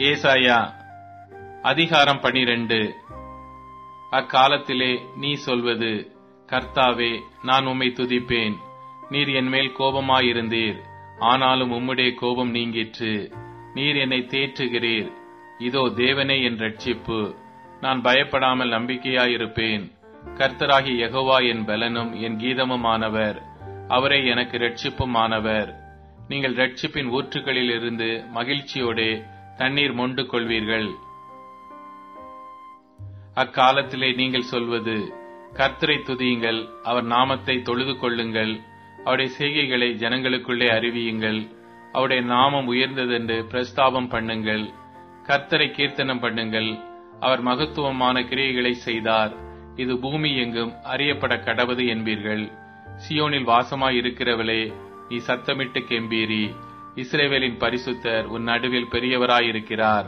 ஏசாயா அதிகாரம் 12. அக்காலத்திலே நீ சொல்வது, கர்த்தாவே, நான் உம்மை துதிப்பேன். நீர் என்மேல் கோபமாயிருந்தீர், ஆனாலும் உம்முடைய கோபம் நீங்கிற்று. நீர் என்னை தேற்றுகிறீர். இதோ தேவனே என் இரட்சிப்பு. நான் பயப்படாமல் நம்பிக்கையாயிருப்பேன். கர்த்தராகிய யெகோவா என் பலனும் என் கீதமுமானவர். அவரே எனக்கு இரட்சிப்புமானவர். நீங்கள் இரட்சிப்பின் ஊற்றுகளிலிருந்து மகிழ்ச்சியோடே தண்ணீர் மொண்டு கொள்வீர்கள். அக்காலத்திலே நீங்கள் சொல்வது, கர்த்தரை துதியுங்கள், அவர் நாமத்தை தொழுது கொள்ளுங்கள். அவருடைய செய்கைகளை ஜனங்களுக்குள்ளே அறிவியுங்கள். அவருடைய நாமம் உயர்ந்ததென்று பிரஸ்தாபம் பண்ணுங்கள். கர்த்தரை கீர்த்தனம் பண்ணுங்கள். அவர் மகத்துவமான கிரியைகளை செய்தார். இது பூமி எங்கும் அறியப்பட கடவது என்பீர்கள். சியோனில் வாசமாய் இருக்கிறவளே, நீ சத்தமிட்டு கெம்பீரி. இஸ்ரவேலின் பரிசுத்தர் உன் நடுவில் பெரியவராயிருக்கிறார்.